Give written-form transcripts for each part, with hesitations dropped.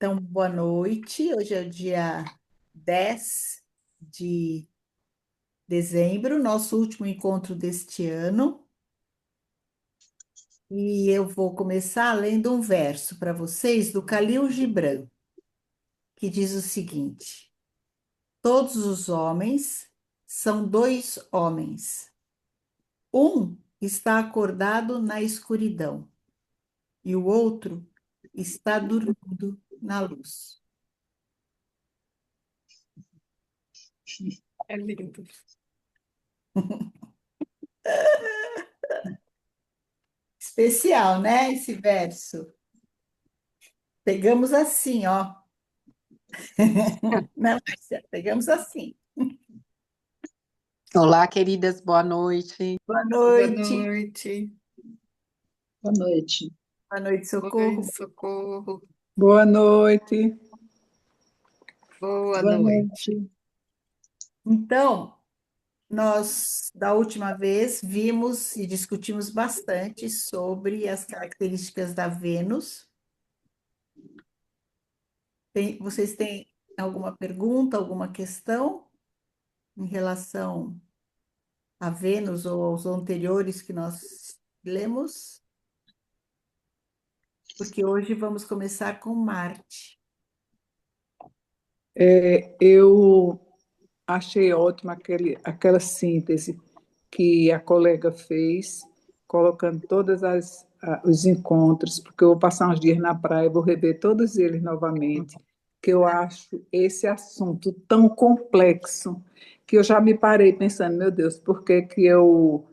Então, boa noite. Hoje é o dia 10 de dezembro, nosso último encontro deste ano. E eu vou começar lendo um verso para vocês do Khalil Gibran, que diz o seguinte: Todos os homens são dois homens. Um está acordado na escuridão e o outro está dormindo na luz. É lindo. Especial, né, esse verso? Pegamos assim, ó. Não, Márcia, pegamos assim. Olá, queridas, boa noite. Boa Boa noite. noite. Boa noite. Boa noite, Oi, Socorro. socorro. Boa noite. Boa Boa noite. noite. Então, nós, da última vez, vimos e discutimos bastante sobre as características da Vênus. Vocês têm alguma pergunta, alguma questão em relação a Vênus ou aos anteriores que nós lemos? Porque hoje vamos começar com Marte. Eu achei ótima aquela síntese que a colega fez, colocando os encontros, porque eu vou passar uns dias na praia, vou rever todos eles novamente, que eu acho esse assunto tão complexo, que eu já me parei pensando, meu Deus, por que que eu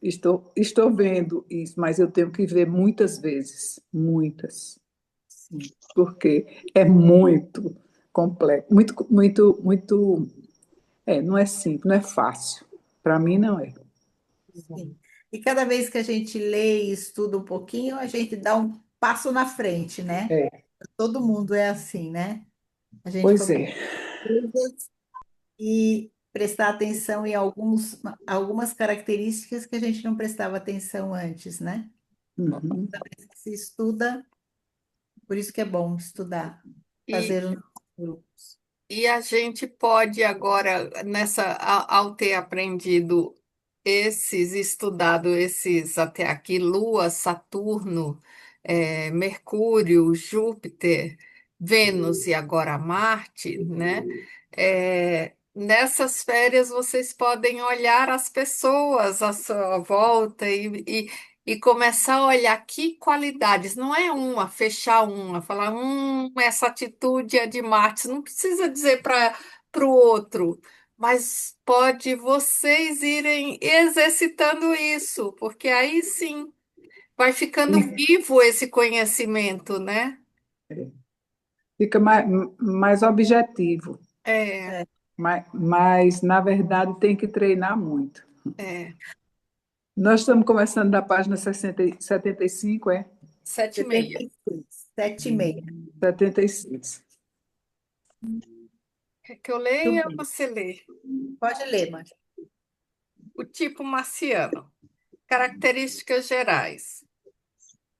estou vendo isso, mas eu tenho que ver muitas vezes, muitas, Sim. porque é muito complexo, não é simples, não é fácil. Para mim não é. Sim. E cada vez que a gente lê e estuda um pouquinho, a gente dá um passo na frente, né? É, Todo mundo é assim, né? A gente pois começa é. coisas e prestar atenção em algumas características que a gente não prestava atenção antes, né? Uhum. Cada vez que se estuda, por isso que é bom estudar, E, fazer os grupos. e a gente pode agora, ao ter aprendido estudado esses até aqui, Lua, Saturno, Mercúrio, Júpiter, Vênus e agora Marte, né? Nessas férias vocês podem olhar as pessoas à sua volta e começar a olhar que qualidades, não é fechar falar, essa atitude é de Marte, não precisa dizer para o outro, mas pode vocês irem exercitando isso, porque aí sim vai ficando E vivo esse conhecimento, né? fica mais objetivo, É, É, mas na verdade tem que treinar muito. é, Nós estamos começando da página 75, é? 7:30. 76, 7:30. 76. Quer que eu Muito leia ou bem. você lê? Pode ler, Márcia. O tipo marciano. Características gerais.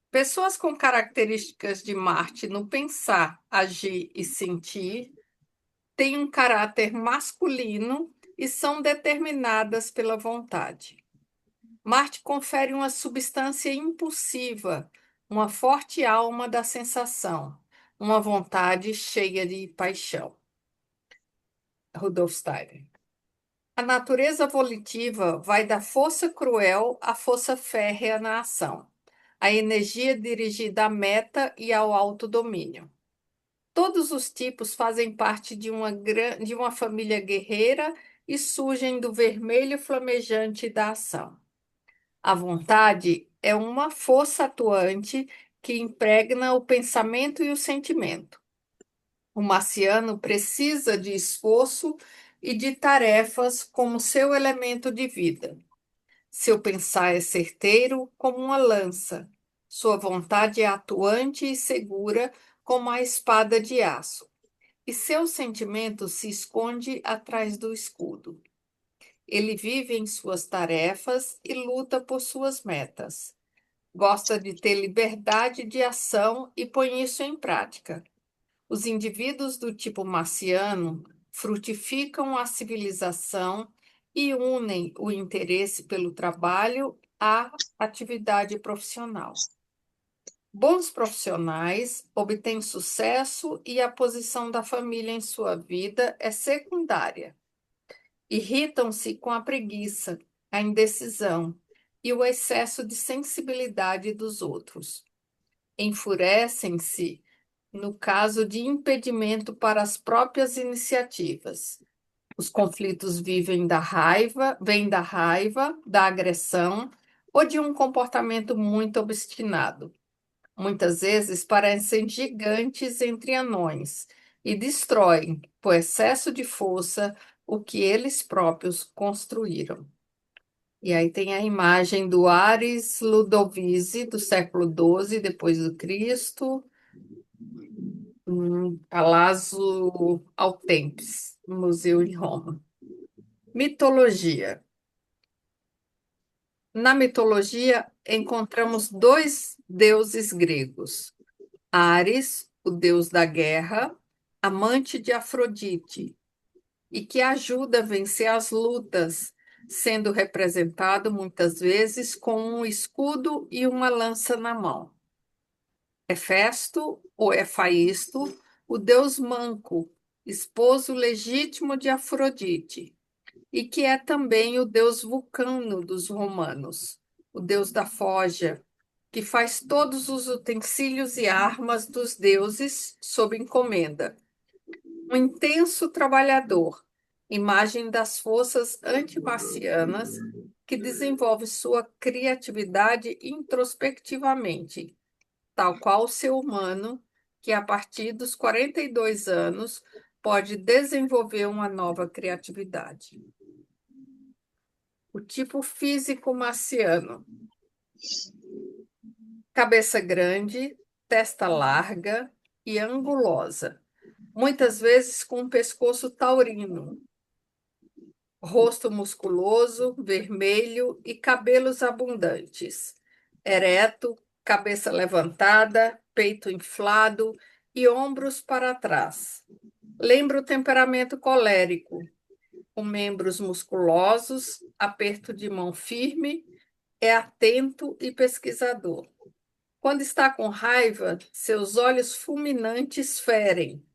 Pessoas com características de Marte no pensar, agir e sentir têm um caráter masculino e são determinadas pela vontade. Marte confere uma substância impulsiva, uma forte alma da sensação, uma vontade cheia de paixão. Rudolf Steiner. A natureza volitiva vai da força cruel à força férrea na ação, a energia dirigida à meta e ao autodomínio. Todos os tipos fazem parte de uma família guerreira e surgem do vermelho flamejante da ação. A vontade é uma força atuante que impregna o pensamento e o sentimento. O marciano precisa de esforço e de tarefas como seu elemento de vida. Seu pensar é certeiro como uma lança. Sua vontade é atuante e segura como a espada de aço. E seu sentimento se esconde atrás do escudo. Ele vive em suas tarefas e luta por suas metas. Gosta de ter liberdade de ação e põe isso em prática. Os indivíduos do tipo marciano frutificam a civilização e unem o interesse pelo trabalho à atividade profissional. Bons profissionais obtêm sucesso e a posição da família em sua vida é secundária. Irritam-se com a preguiça, a indecisão e o excesso de sensibilidade dos outros. Enfurecem-se no caso de impedimento para as próprias iniciativas. Os conflitos vêm da raiva, da agressão ou de um comportamento muito obstinado. Muitas vezes parecem gigantes entre anões e destroem, por excesso de força, o que eles próprios construíram. E aí tem a imagem do Ares Ludovisi, do século XII depois do Cristo, Palazzo Altemps, museu em Roma. Mitologia. Na mitologia, encontramos dois deuses gregos: Ares, o deus da guerra, amante de Afrodite, e que ajuda a vencer as lutas, sendo representado muitas vezes com um escudo e uma lança na mão. Hefesto, ou Hefaisto, o deus manco, esposo legítimo de Afrodite, e que é também o deus Vulcano dos romanos, o deus da forja, que faz todos os utensílios e armas dos deuses sob encomenda. Um intenso trabalhador, imagem das forças antimarcianas, que desenvolve sua criatividade introspectivamente, tal qual o ser humano, que a partir dos 42 anos pode desenvolver uma nova criatividade. O tipo físico marciano: cabeça grande, testa larga e angulosa, muitas vezes com um pescoço taurino, rosto musculoso, vermelho e cabelos abundantes, ereto, cabeça levantada, peito inflado e ombros para trás. Lembra o temperamento colérico, com membros musculosos, aperto de mão firme, é atento e pesquisador. Quando está com raiva, seus olhos fulminantes ferem.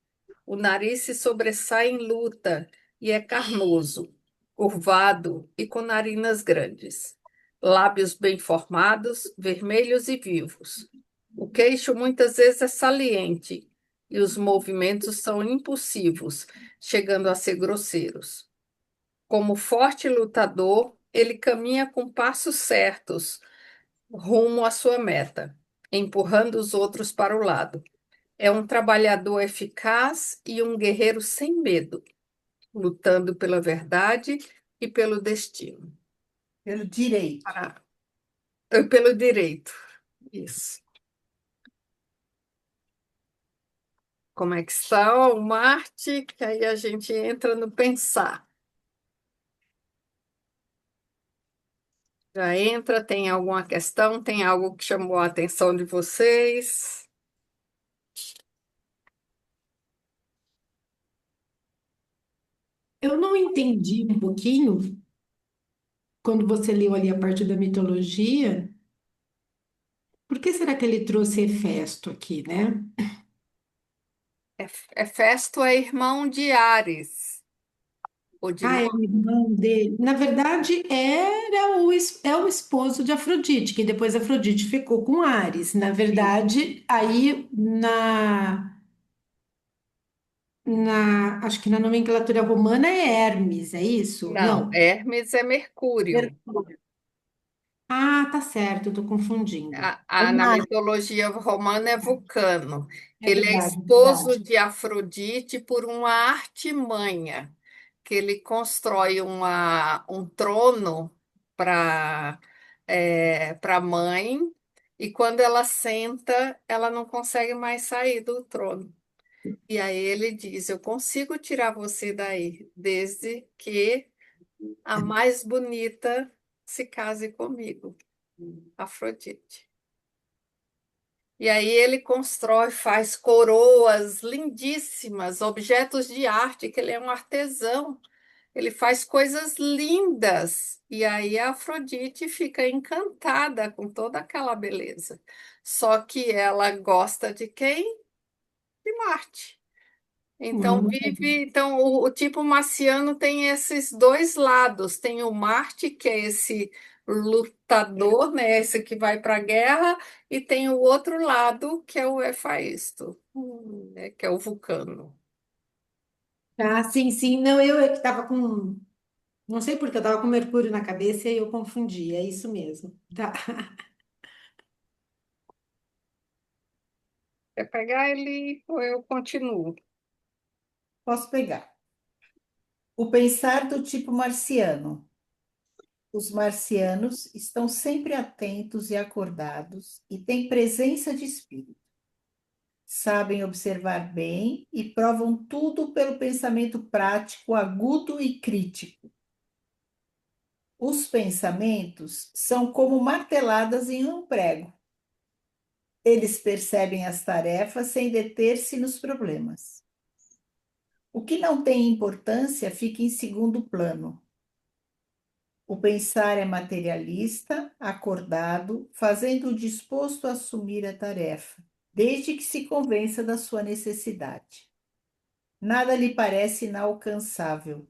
O nariz se sobressai em luta e é carnoso, curvado e com narinas grandes. Lábios bem formados, vermelhos e vivos. O queixo muitas vezes é saliente e os movimentos são impulsivos, chegando a ser grosseiros. Como forte lutador, ele caminha com passos certos rumo à sua meta, empurrando os outros para o lado. É um trabalhador eficaz e um guerreiro sem medo, lutando pela verdade e pelo destino. Pelo direito. Pelo direito. Isso. Como é que está o Marte? Que aí a gente entra no pensar. Já entra, tem alguma questão? Tem algo que chamou a atenção de vocês? Eu não entendi um pouquinho, quando você leu ali a parte da mitologia, por que será que ele trouxe Hefesto aqui, né? Hefesto é irmão de Ares, ou de Ah, é o irmão dele. Na verdade, é o esposo de Afrodite, que depois Afrodite ficou com Ares. Na verdade, aí acho que na nomenclatura romana é Hermes, é isso? Não, Não. Hermes é Mercúrio. Mercúrio. Ah, tá certo, eu tô confundindo. Na mitologia romana é Vulcano. É Ele é verdade, esposo verdade. de Afrodite por uma artimanha, que ele constrói um trono para para a mãe, e quando ela senta, ela não consegue mais sair do trono. E aí ele diz: Eu consigo tirar você daí, desde que a mais bonita se case comigo, Afrodite. E aí ele constrói, faz coroas lindíssimas, objetos de arte, que ele é um artesão. Ele faz coisas lindas. E aí a Afrodite fica encantada com toda aquela beleza. Só que ela gosta de quem? De Marte. Então Hum. então o tipo marciano tem esses dois lados. Tem o Marte, que é esse lutador, né, esse que vai para a guerra, e tem o outro lado, que é o Hefaisto, né, que é o Vulcano. Ah, sim, sim. Não, eu é que estava com. Não sei por que eu estava com Mercúrio na cabeça e aí eu confundi. É isso mesmo. Tá. Quer pegar ele ou eu continuo? Posso pegar. O pensar do tipo marciano. Os marcianos estão sempre atentos e acordados e têm presença de espírito. Sabem observar bem e provam tudo pelo pensamento prático, agudo e crítico. Os pensamentos são como marteladas em um prego. Eles percebem as tarefas sem deter-se nos problemas. O que não tem importância fica em segundo plano. O pensar é materialista, acordado, fazendo o disposto a assumir a tarefa, desde que se convença da sua necessidade. Nada lhe parece inalcançável.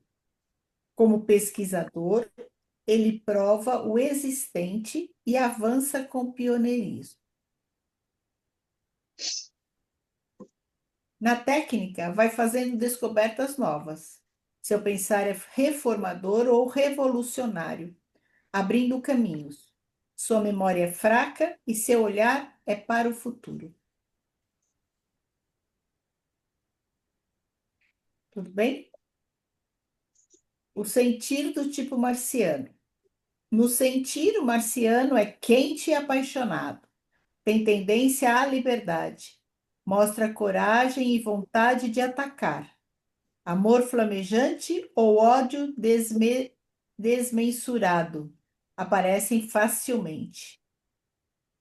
Como pesquisador, ele prova o existente e avança com pioneirismo. Na técnica, vai fazendo descobertas novas. Seu pensar é reformador ou revolucionário, abrindo caminhos. Sua memória é fraca e seu olhar é para o futuro. Tudo bem? O sentir do tipo marciano. No sentir, o marciano é quente e apaixonado. Tem tendência à liberdade. Mostra coragem e vontade de atacar. Amor flamejante ou ódio desmensurado aparecem facilmente.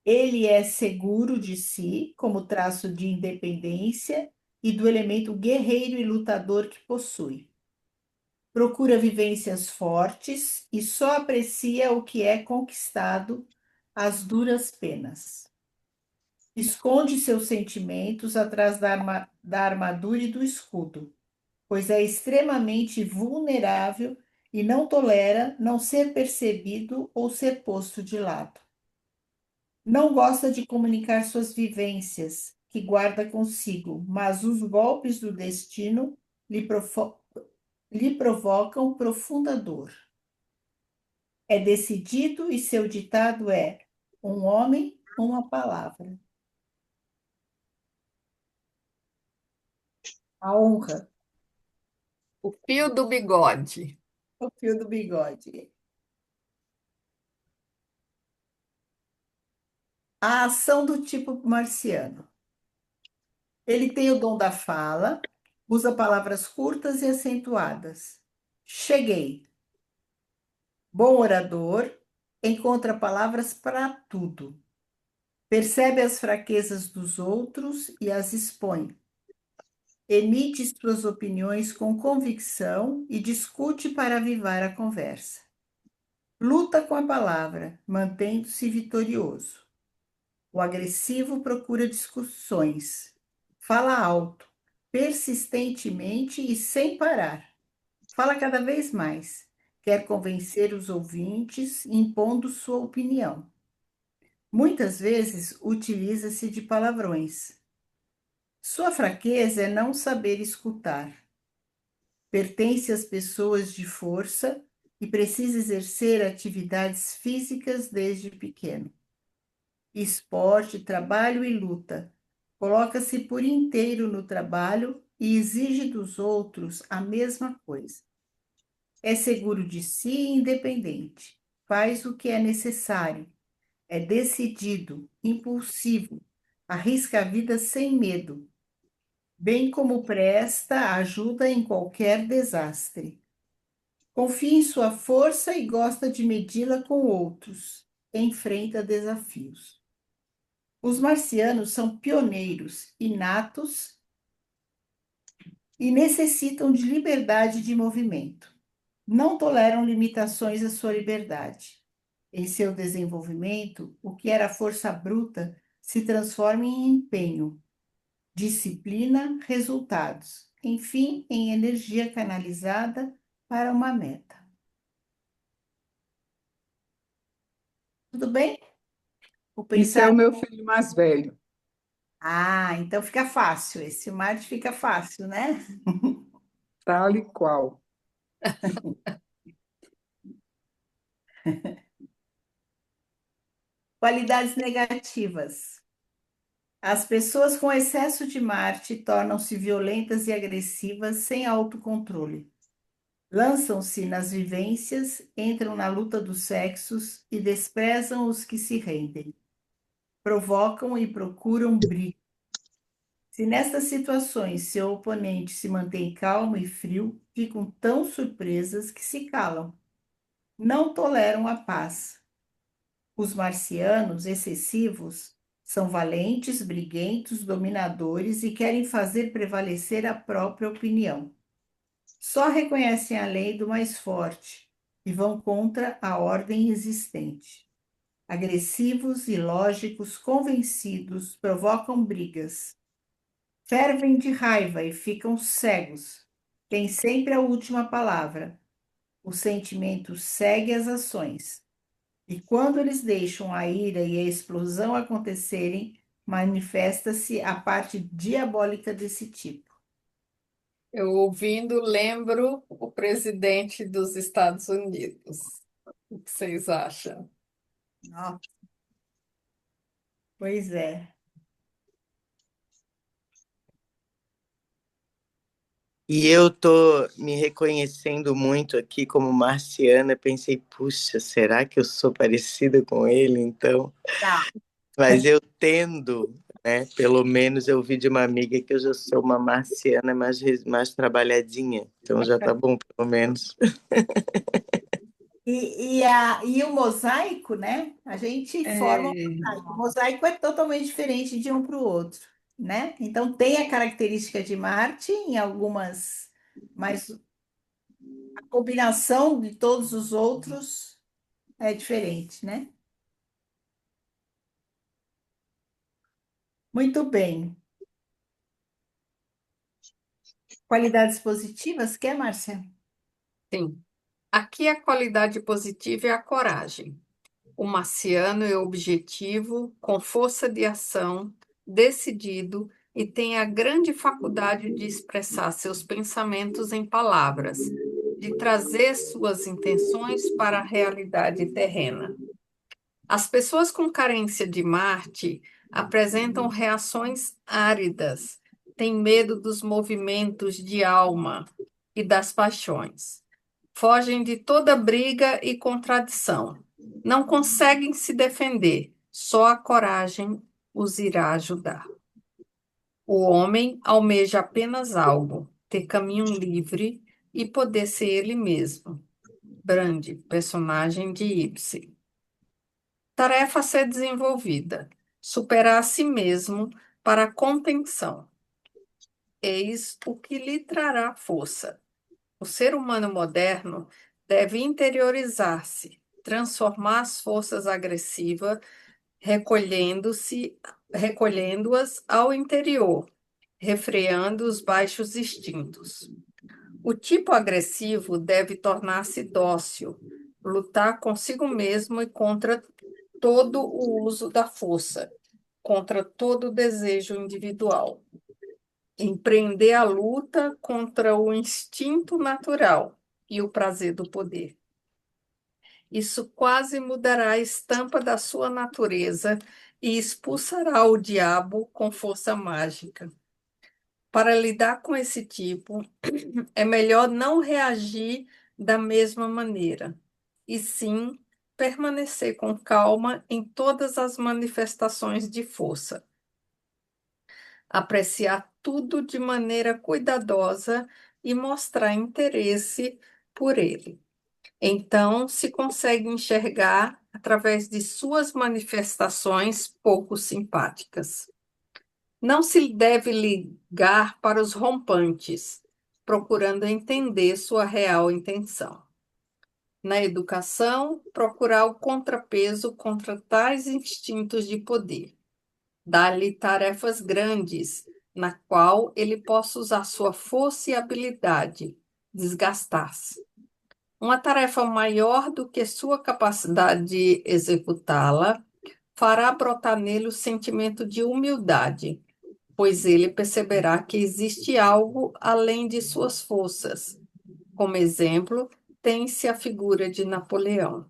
Ele é seguro de si, como traço de independência e do elemento guerreiro e lutador que possui. Procura vivências fortes e só aprecia o que é conquistado às duras penas. Esconde seus sentimentos atrás da armadura e do escudo, pois é extremamente vulnerável e não tolera não ser percebido ou ser posto de lado. Não gosta de comunicar suas vivências, que guarda consigo, mas os golpes do destino lhe provocam profunda dor. É decidido e seu ditado é: um homem, uma palavra. A honra, O fio do bigode. o fio do bigode. A ação do tipo marciano. Ele tem o dom da fala, usa palavras curtas e acentuadas. Cheguei. Bom orador, encontra palavras para tudo. Percebe as fraquezas dos outros e as expõe. Emite suas opiniões com convicção e discute para avivar a conversa. Luta com a palavra, mantendo-se vitorioso. O agressivo procura discussões. Fala alto, persistentemente e sem parar. Fala cada vez mais. Quer convencer os ouvintes, impondo sua opinião. Muitas vezes utiliza-se de palavrões. Sua fraqueza é não saber escutar. Pertence às pessoas de força e precisa exercer atividades físicas desde pequeno. Esporte, trabalho e luta. Coloca-se por inteiro no trabalho e exige dos outros a mesma coisa. É seguro de si e independente. Faz o que é necessário. É decidido, impulsivo. Arrisca a vida sem medo. Bem como presta ajuda em qualquer desastre. Confia em sua força e gosta de medi-la com outros. Enfrenta desafios. Os marcianos são pioneiros, inatos e necessitam de liberdade de movimento. Não toleram limitações à sua liberdade. Em seu desenvolvimento, o que era força bruta se transforma em empenho, disciplina, resultados, enfim, em energia canalizada para uma meta. Tudo bem? Vou Isso é pensar. o meu filho mais velho. Ah, então fica fácil. Esse Marte fica fácil, né? Tal e qual. Qualidades negativas. As pessoas com excesso de Marte tornam-se violentas e agressivas sem autocontrole. Lançam-se nas vivências, entram na luta dos sexos e desprezam os que se rendem. Provocam e procuram briga. Se nestas situações seu oponente se mantém calmo e frio, ficam tão surpresas que se calam. Não toleram a paz. Os marcianos excessivos são valentes, briguentos, dominadores e querem fazer prevalecer a própria opinião. Só reconhecem a lei do mais forte e vão contra a ordem existente. Agressivos, ilógicos, convencidos, provocam brigas. Fervem de raiva e ficam cegos. Têm sempre a última palavra. O sentimento segue as ações. E quando eles deixam a ira e a explosão acontecerem, manifesta-se a parte diabólica desse tipo. Eu ouvindo, lembro o presidente dos Estados Unidos. O que vocês acham? Ó, pois é. E eu tô me reconhecendo muito aqui como marciana. Pensei, puxa, será que eu sou parecida com ele, então? Tá. Mas eu tendo, né? Pelo menos eu vi de uma amiga que eu já sou uma marciana mais trabalhadinha. Então já tá bom, pelo menos. E o mosaico, né? A gente forma um É, mosaico. O mosaico é totalmente diferente de um para o outro, né? Então tem a característica de Marte em algumas, mas a combinação de todos os outros é diferente, né? Muito bem. Qualidades positivas, quer, Márcia? sim. Aqui a qualidade positiva é a coragem. O marciano é objetivo, com força de ação, decidido e tem a grande faculdade de expressar seus pensamentos em palavras, de trazer suas intenções para a realidade terrena. As pessoas com carência de Marte apresentam reações áridas, têm medo dos movimentos de alma e das paixões. Fogem de toda briga e contradição. Não conseguem se defender, só a coragem os irá ajudar. O homem almeja apenas algo, ter caminho livre e poder ser ele mesmo. Brande, personagem de Ibsen. Tarefa a ser desenvolvida: superar a si mesmo para a contenção. Eis o que lhe trará força. O ser humano moderno deve interiorizar-se, transformar as forças agressivas, recolhendo-as ao interior, refreando os baixos instintos. O tipo agressivo deve tornar-se dócil, lutar consigo mesmo e contra todo o uso da força, contra todo o desejo individual. Empreender a luta contra o instinto natural e o prazer do poder. Isso quase mudará a estampa da sua natureza e expulsará o diabo com força mágica. Para lidar com esse tipo, é melhor não reagir da mesma maneira, e sim permanecer com calma em todas as manifestações de força. Apreciar tudo de maneira cuidadosa e mostrar interesse por ele. Então, se consegue enxergar através de suas manifestações pouco simpáticas. Não se deve ligar para os rompantes, procurando entender sua real intenção. Na educação, procurar o contrapeso contra tais instintos de poder. Dar-lhe tarefas grandes, na qual ele possa usar sua força e habilidade, desgastar-se. Uma tarefa maior do que sua capacidade de executá-la fará brotar nele o sentimento de humildade, pois ele perceberá que existe algo além de suas forças. Como exemplo, tem-se a figura de Napoleão.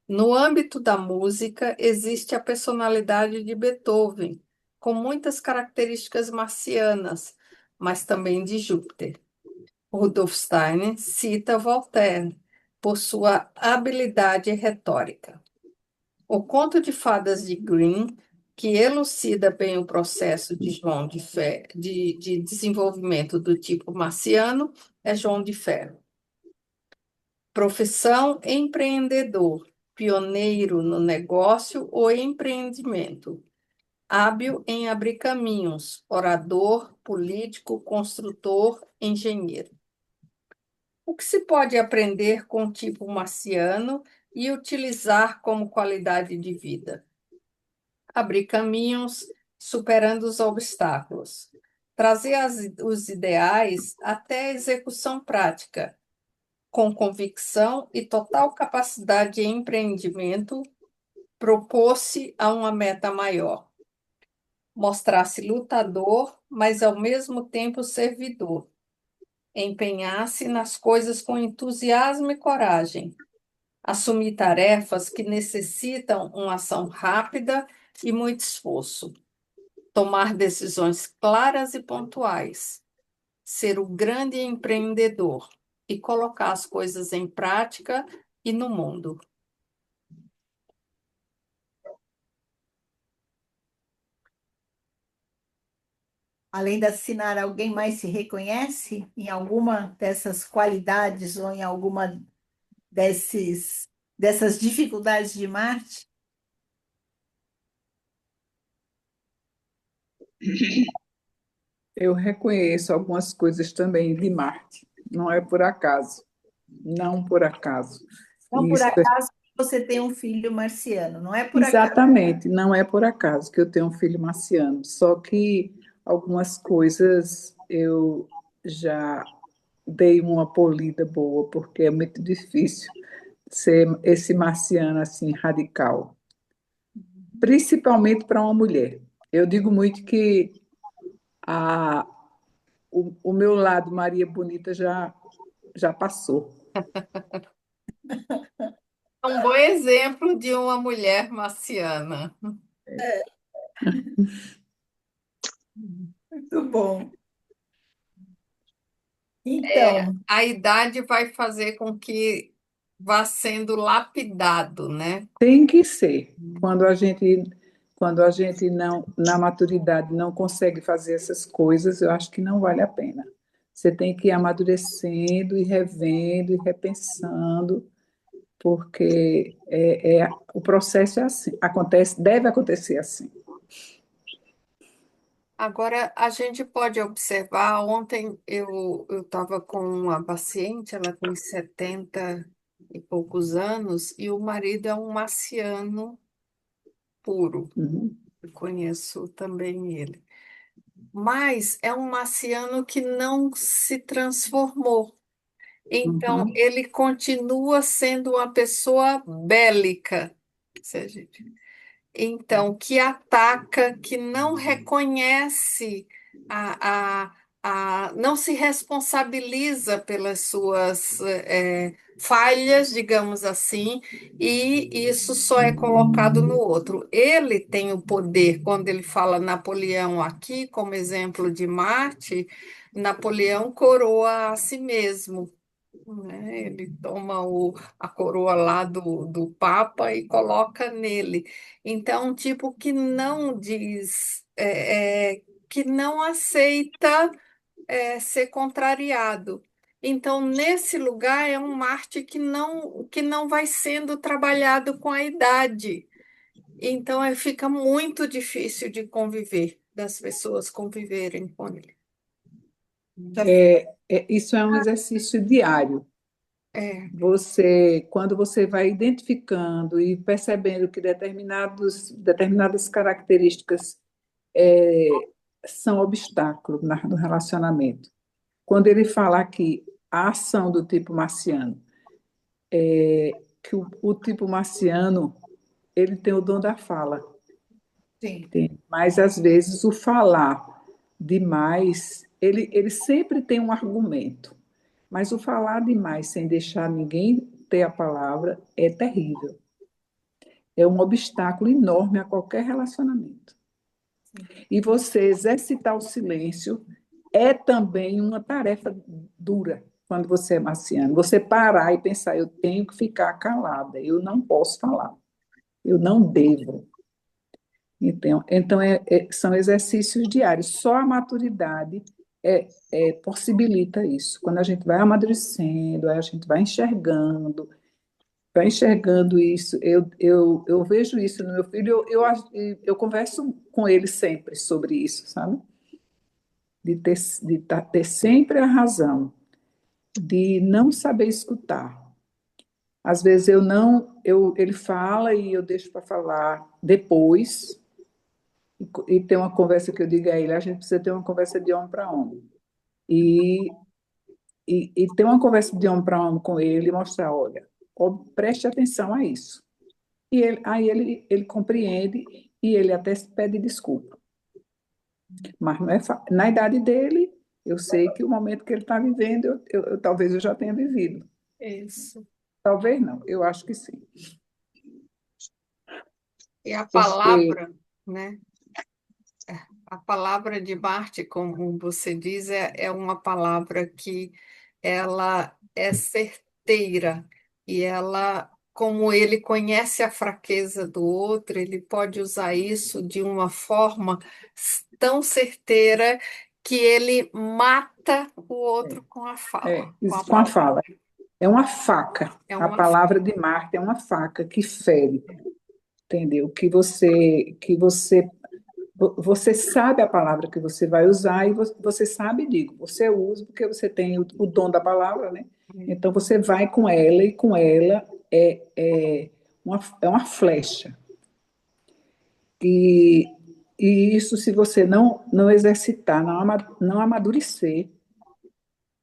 No âmbito da música, existe a personalidade de Beethoven, com muitas características marcianas, mas também de Júpiter. Rudolf Steiner cita Voltaire por sua habilidade retórica. O Conto de Fadas de Grimm, que elucida bem o processo de João de Ferro, de desenvolvimento do tipo marciano, é João de Ferro. Profissão empreendedor, pioneiro no negócio ou empreendimento, hábil em abrir caminhos, orador, político, construtor, engenheiro. O que se pode aprender com o tipo marciano e utilizar como qualidade de vida? Abrir caminhos, superando os obstáculos. Trazer os ideais até a execução prática, com convicção e total capacidade de empreendimento, propor-se a uma meta maior. Mostrar-se lutador, mas ao mesmo tempo servidor. Empenhar-se nas coisas com entusiasmo e coragem. Assumir tarefas que necessitam uma ação rápida e muito esforço. Tomar decisões claras e pontuais. Ser o grande empreendedor e colocar as coisas em prática e no mundo. Além de assinar, alguém mais se reconhece em alguma dessas qualidades ou em alguma dessas dificuldades de Marte? Eu reconheço algumas coisas também de Marte. Não é por acaso. Não por acaso. Não por Isso é acaso você tem um filho marciano, não é por acaso. exatamente, não é por acaso que eu tenho um filho marciano. Só que algumas coisas eu já dei uma polida boa, porque é muito difícil ser esse marciano assim radical, principalmente para uma mulher. Eu digo muito que a, o meu lado Maria Bonita já passou. É um bom exemplo de uma mulher marciana. Muito bom. É, Então, a idade vai fazer com que vá sendo lapidado, né? Tem que ser. Quando a gente não, na maturidade, não consegue fazer essas coisas, eu acho que não vale a pena. Você tem que ir amadurecendo e revendo e repensando, porque o processo é assim, deve acontecer assim. Agora, a gente pode observar, ontem eu estava com uma paciente, ela tem 70 e poucos anos, e o marido é um marciano puro. Uhum, Eu conheço também ele. Mas é um marciano que não se transformou. Então, uhum. ele continua sendo uma pessoa bélica. Se a gente então, que ataca, que não reconhece a, não se responsabiliza pelas suas falhas, digamos assim, e isso só é colocado no outro. Ele tem o poder, quando ele fala Napoleão aqui, como exemplo de Marte, Napoleão coroa a si mesmo, né? Ele toma a coroa lá do Papa e coloca nele. Então, um tipo que não diz, que não aceita ser contrariado. Então, nesse lugar é um Marte que não vai sendo trabalhado com a idade. Então, fica muito difícil de conviver, das pessoas conviverem com ele. Isso é um exercício diário. É, Quando você vai identificando e percebendo que determinadas características são obstáculos no relacionamento. Quando ele fala aqui a ação do tipo marciano, que o tipo marciano ele tem o dom da fala, Sim. mas às vezes o falar demais, ele sempre tem um argumento, mas o falar demais sem deixar ninguém ter a palavra é terrível. É um obstáculo enorme a qualquer relacionamento. E você exercitar o silêncio é também uma tarefa dura quando você é marciano. Você parar e pensar, eu tenho que ficar calada, eu não posso falar, eu não devo. Então são exercícios diários. Só a maturidade possibilita isso. Quando a gente vai amadurecendo, a gente vai enxergando isso. Eu vejo isso no meu filho, eu converso com ele sempre sobre isso, sabe? Ter sempre a razão, de não saber escutar. Às vezes eu não, ele fala e eu deixo para falar depois, e tem uma conversa que eu digo a ele, a gente precisa ter uma conversa de homem para homem. E, e ter uma conversa de homem para homem com ele e mostrar, olha, preste atenção a isso. E aí ele compreende e ele até pede desculpa. Mas não na idade dele, eu sei que o momento que ele está vivendo, talvez eu já tenha vivido. isso. Talvez não, eu acho que sim. E a Porque palavra, né? A palavra de Marte, como você diz, é uma palavra que ela é certeira e ela, como ele conhece a fraqueza do outro, ele pode usar isso de uma forma tão certeira que ele mata o outro com a fala, com a isso com a palavra. fala. É uma faca. É A uma palavra de Marte é uma faca que fere, entendeu? Você sabe a palavra que você vai usar e você sabe, digo, você usa porque você tem o dom da palavra, né? Então você vai com ela e com ela é uma flecha. E, e isso, se você não exercitar, não amadurecer,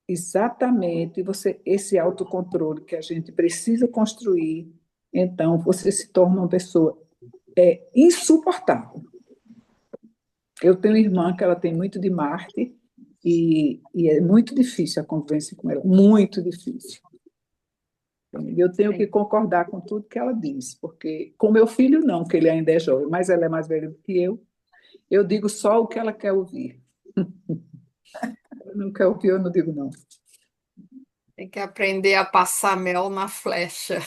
exatamente esse autocontrole que a gente precisa construir, então você se torna uma pessoa insuportável. Eu tenho uma irmã que ela tem muito de Marte e é muito difícil a convivência com ela, muito difícil. Eu tenho que concordar com tudo que ela diz, porque com meu filho não, que ele ainda é jovem, mas ela é mais velha do que eu digo só o que ela quer ouvir. Ela não quer ouvir, eu não digo não. Tem que aprender a passar mel na flecha.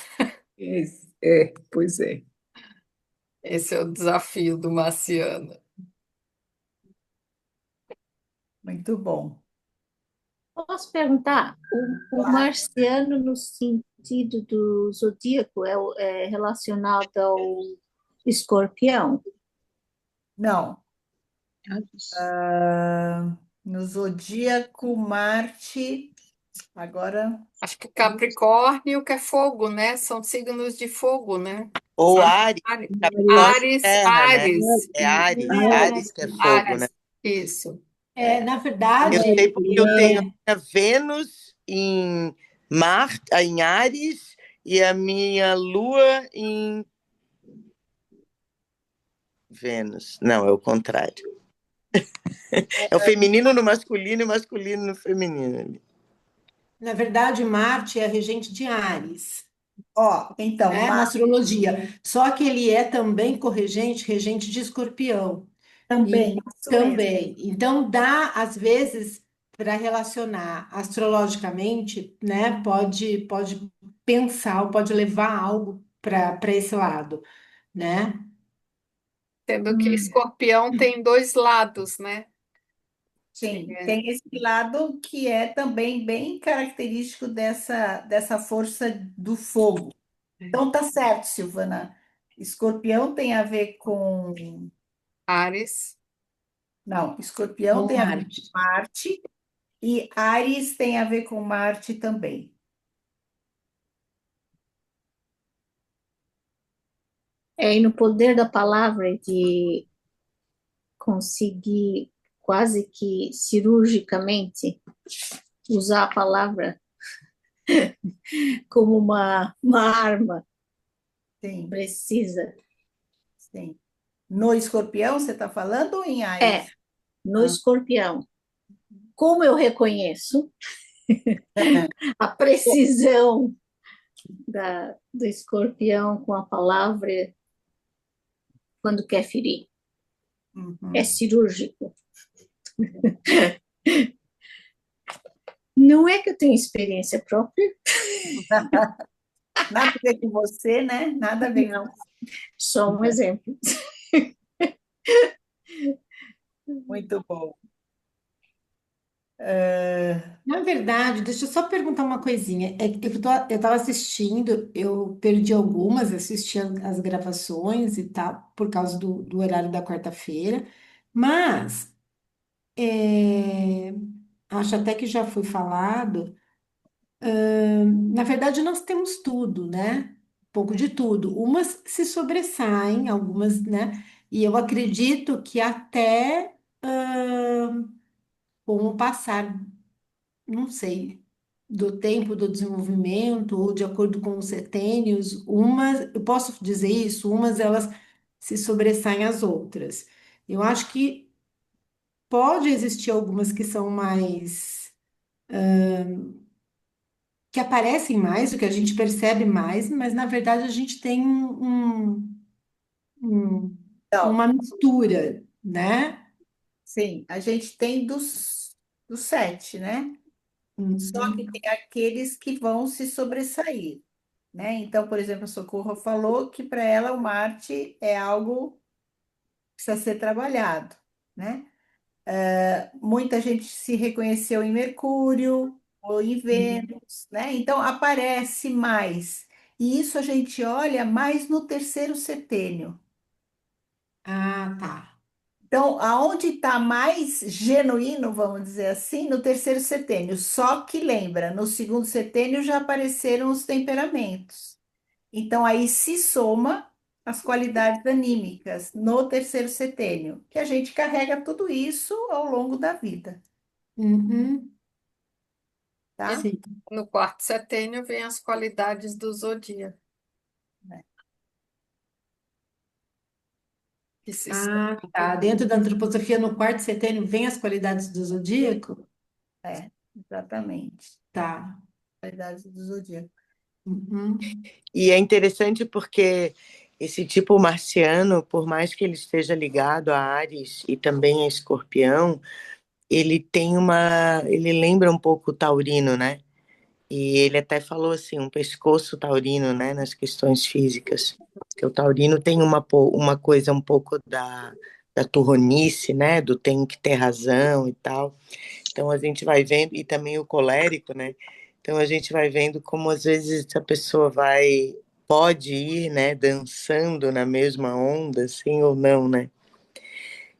Pois é. Esse é o desafio do marciano. Muito bom. Posso perguntar, o Claro. marciano no sentido do zodíaco é relacionado ao escorpião? Não. No zodíaco, Marte. Agora. Acho que Capricórnio, que é fogo, né? São signos de fogo, né? Ou Áries, Capricórnio Ares, terra, né? Ares, É Áries, É, Áries que é fogo, né? Ares, isso. na Eu verdade, sei porque eu tenho a minha Vênus em em Áries e a minha Lua em Vênus. Não, é o contrário. É o feminino no masculino e o masculino no feminino. na verdade, Marte é regente de Áries, Então, na astrologia. Só que ele é também regente de Escorpião. também, E isso mesmo. também. Então, dá, às vezes, para relacionar astrologicamente, né? Pode pensar, ou pode levar algo para esse lado, né? Sendo que Escorpião tem dois lados, né? Sim, É, tem esse lado que é também bem característico dessa força do fogo. Então tá certo, Silvana. Escorpião tem a ver com. Áries, Não, escorpião Com tem a ver com Marte. Marte e Áries tem a ver com Marte também. E no poder da palavra de conseguir quase que cirurgicamente usar a palavra como uma arma Sim, precisa. sim. No escorpião, você está falando ou em É, Áries? no Ah. escorpião. Como eu reconheço a precisão do escorpião com a palavra quando quer ferir? É Uhum. cirúrgico. Não é que eu tenho experiência própria, Nada a ver com você, né? Nada a ver com não, só um você. exemplo. Muito bom. É, Na verdade, deixa eu só perguntar uma coisinha. É que eu estava assistindo, eu perdi algumas, assisti as gravações e tal, por causa do horário da quarta-feira, mas é, acho até que já foi falado. Na verdade, nós temos tudo, né? Um pouco de tudo. Umas se sobressaem, algumas, né? E eu acredito que até com o passar, não sei, do tempo do desenvolvimento, ou de acordo com os setênios, umas, eu posso dizer isso, umas elas se sobressaem às outras. Eu acho que pode existir algumas que são mais, que aparecem mais, o que a gente percebe mais, mas na verdade a gente tem um- Então, uma mistura, né? sim, a gente tem dos sete, né? Só que Uhum. tem aqueles que vão se sobressair, né? Então, por exemplo, a Socorro falou que para ela o Marte é algo que precisa ser trabalhado, né? Muita gente se reconheceu em Mercúrio ou em Vênus, né? Então aparece mais. E isso a gente olha mais no terceiro setênio. Ah, tá. Então, aonde está mais genuíno, vamos dizer assim, no terceiro setênio. Só que lembra, no segundo setênio já apareceram os temperamentos. Então, aí se soma as qualidades anímicas no terceiro setênio, que a gente carrega tudo isso ao longo da vida, Uhum. e tá? Sim. no quarto setênio vem as qualidades do zodíaco, que se Ah, somam tá. tudo. Dentro da antroposofia, no quarto setênio, vem as qualidades do zodíaco? Exatamente. Tá. Qualidades do zodíaco. Uhum. E é interessante porque esse tipo marciano, por mais que ele esteja ligado a Áries e também a Escorpião, ele tem uma, ele lembra um pouco o taurino, né? E ele até falou assim, um pescoço taurino, né, nas questões físicas. Que o taurino tem uma coisa um pouco da turronice, né, do tem que ter razão e tal. Então a gente vai vendo, e também o colérico, né? Então a gente vai vendo como às vezes a pessoa pode ir, né, dançando na mesma onda, assim ou não, né?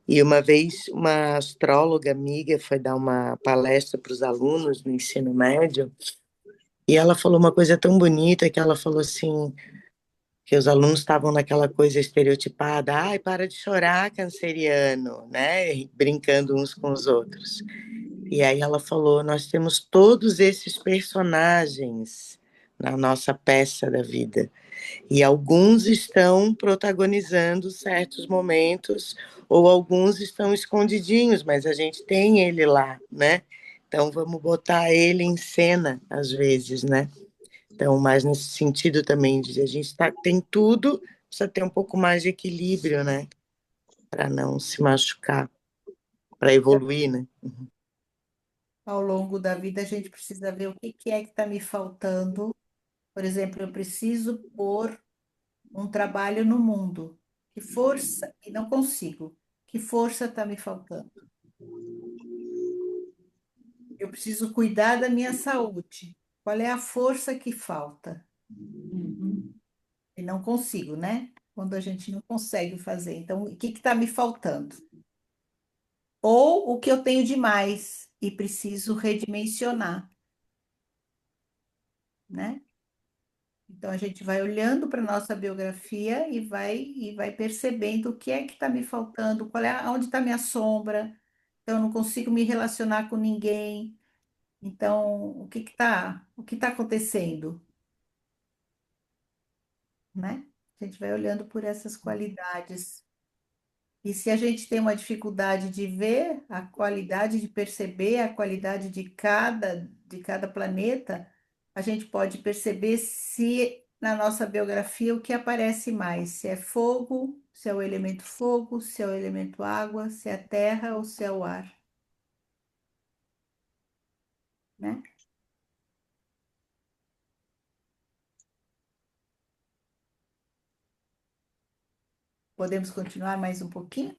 E uma vez uma astróloga amiga foi dar uma palestra para os alunos no ensino médio, e ela falou uma coisa tão bonita que ela falou assim, que os alunos estavam naquela coisa estereotipada, ai, para de chorar, canceriano, né? Brincando uns com os outros. E aí ela falou: nós temos todos esses personagens na nossa peça da vida. E alguns estão protagonizando certos momentos, ou alguns estão escondidinhos, mas a gente tem ele lá, né? Então vamos botar ele em cena às vezes, né? Então, mais nesse sentido também, de a gente tem tudo, precisa ter um pouco mais de equilíbrio, né? Para não se machucar, para evoluir, né? Ao longo da vida, a gente precisa ver o que que é que está me faltando. Por exemplo, eu preciso pôr um trabalho no mundo. Que força, e não consigo. Que força está me faltando? Eu preciso cuidar da minha saúde. Qual é a força que falta? Uhum. E não consigo, né? Quando a gente não consegue fazer. Então, o que está me faltando? Ou o que eu tenho de mais e preciso redimensionar, né? Então, a gente vai olhando para a nossa biografia e vai percebendo o que é que está me faltando, onde está minha sombra. Então, eu não consigo me relacionar com ninguém. Então, o que tá acontecendo, né? A gente vai olhando por essas qualidades. E se a gente tem uma dificuldade de ver a qualidade, de perceber a qualidade de cada planeta, a gente pode perceber se na nossa biografia o que aparece mais, se é fogo, se é o elemento fogo, se é o elemento água, se é terra ou se é o ar, né? Podemos continuar mais um pouquinho?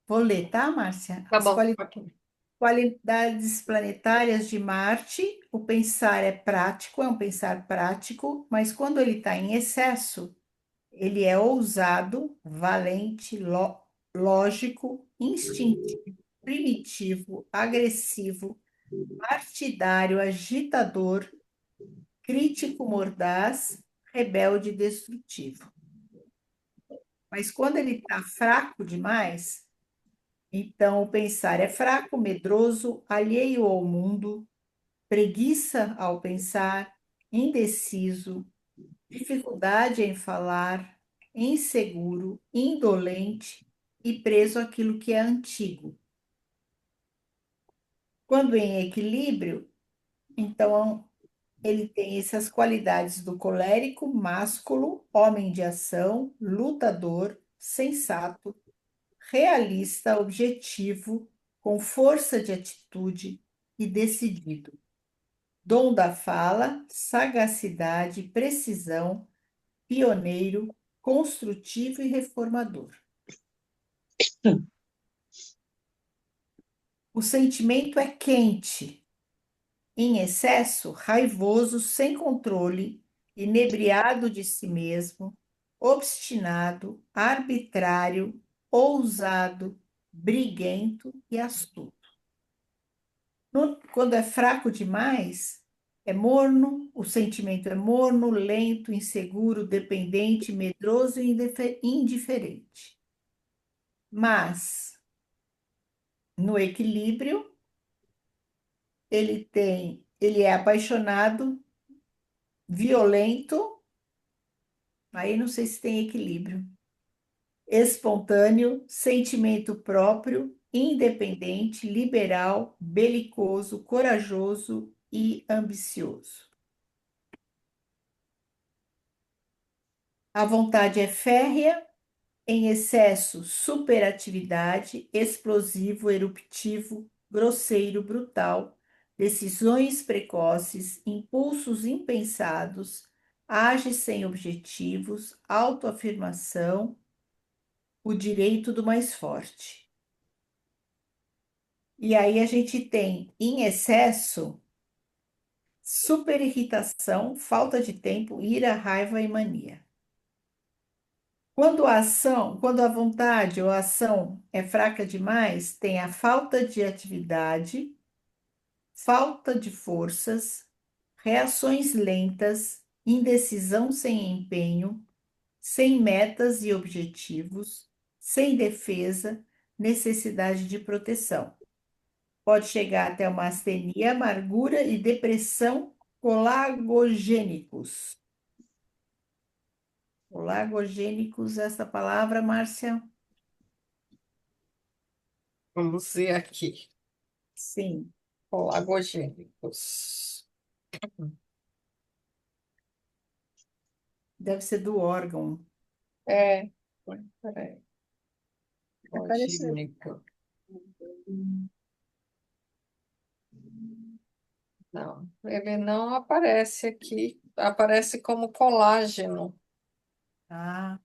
Vou ler, tá, Márcia? Tá bom, ok. Qualidades planetárias de Marte, o pensar é prático, é um pensar prático, mas quando ele está em excesso, ele é ousado, valente, lógico, instintivo, primitivo, agressivo, partidário, agitador, crítico, mordaz, rebelde e destrutivo. Mas quando ele está fraco demais, então o pensar é fraco, medroso, alheio ao mundo, preguiça ao pensar, indeciso, dificuldade em falar, inseguro, indolente e preso àquilo que é antigo. Quando em equilíbrio, então ele tem essas qualidades do colérico, másculo, homem de ação, lutador, sensato, realista, objetivo, com força de atitude e decidido. Dom da fala, sagacidade, precisão, pioneiro, construtivo e reformador. O sentimento é quente, em excesso, raivoso, sem controle, inebriado de si mesmo, obstinado, arbitrário, ousado, briguento e astuto. Quando é fraco demais, é morno, o sentimento é morno, lento, inseguro, dependente, medroso e indiferente. Mas, no equilíbrio, ele é apaixonado, violento, aí não sei se tem equilíbrio, espontâneo, sentimento próprio, independente, liberal, belicoso, corajoso e ambicioso. A vontade é férrea, em excesso, superatividade, explosivo, eruptivo, grosseiro, brutal, decisões precoces, impulsos impensados, age sem objetivos, autoafirmação, o direito do mais forte. E aí a gente tem, em excesso, superirritação, falta de tempo, ira, raiva e mania. Quando a vontade ou a ação é fraca demais, tem a falta de atividade, falta de forças, reações lentas, indecisão sem empenho, sem metas e objetivos, sem defesa, necessidade de proteção. Pode chegar até uma astenia, amargura e depressão colagogênicos. Colagogênicos, essa palavra, Márcia? Vamos ver aqui. Sim. Colagogênicos. Deve ser do órgão. É, peraí. Apareceu. Colagênico. Não, ele não aparece aqui. Aparece como colágeno. Ah,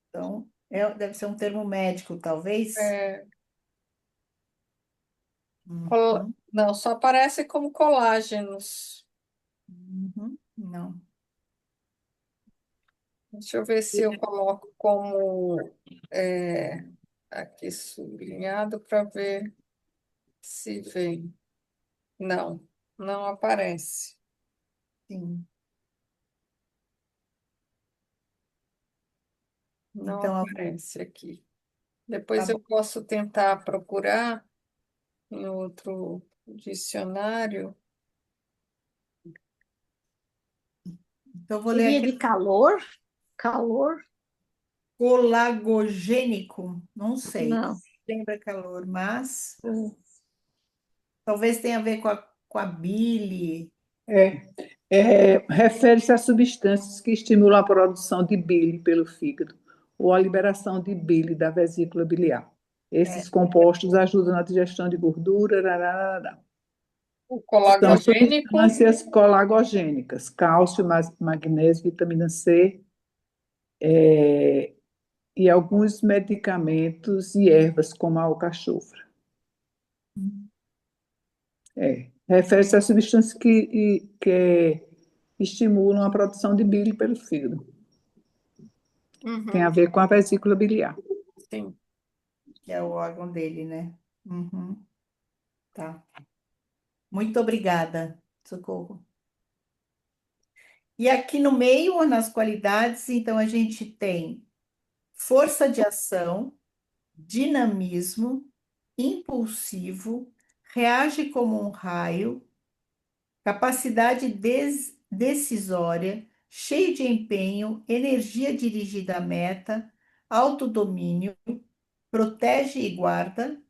então deve ser um termo médico, talvez. É, Uhum, Não, só aparece como colágenos. não. Deixa eu ver se eu coloco como é, aqui sublinhado para ver se vem. Não, não aparece. Sim. Não Então, aparece aqui. tá Depois bom. eu posso tentar procurar em outro dicionário. Então, eu vou ler Seria aqui. de calor? Calor? Colagogênico, não sei. Não. Lembra calor, mas Hum. talvez tenha a ver com a bile. É, refere-se a substâncias que estimulam a produção de bile pelo fígado ou a liberação de bile da vesícula biliar. É, Esses compostos ajudam na digestão de gordura. Rararara. O São colagogênico, substâncias colagogênicas, cálcio, magnésio, vitamina C, e alguns medicamentos e ervas, como a alcachofra. Refere-se a substâncias que estimulam a produção de bile pelo fígado. Tem a uhum, ver com a vesícula biliar. sim. que é o órgão dele, né? Uhum, tá. Muito obrigada, Socorro. E aqui no meio, nas qualidades, então a gente tem força de ação, dinamismo, impulsivo, reage como um raio, capacidade decisória, cheio de empenho, energia dirigida à meta, autodomínio, protege e guarda,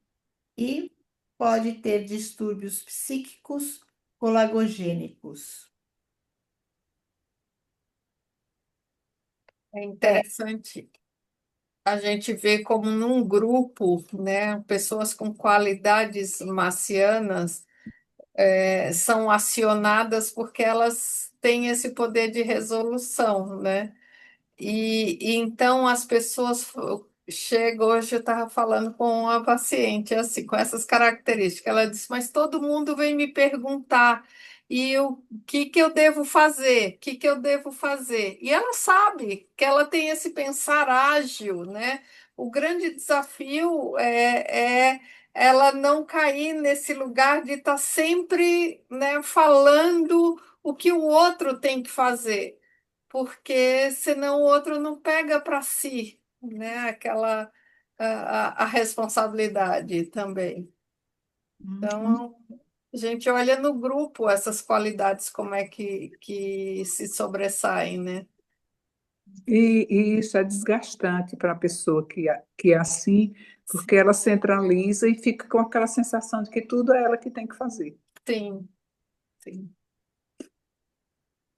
e pode ter distúrbios psíquicos colagogênicos. É É. interessante a gente ver como num grupo, né, pessoas com qualidades marcianas são acionadas porque elas têm esse poder de resolução, né? E então as pessoas chegam, hoje eu estava falando com uma paciente assim, com essas características. Ela disse, mas todo mundo vem me perguntar o que eu devo fazer? O que eu devo fazer? E ela sabe que ela tem esse pensar ágil, né? O grande desafio é ela não cair nesse lugar de estar sempre, né, falando o que o outro tem que fazer, porque senão o outro não pega para si, né, aquela a responsabilidade também. Uhum. Então, a gente olha no grupo essas qualidades, como é que se sobressaem, né? E isso é desgastante para a pessoa que é assim, porque ela centraliza e fica com aquela sensação de que tudo é ela que tem que fazer. Sim, sim.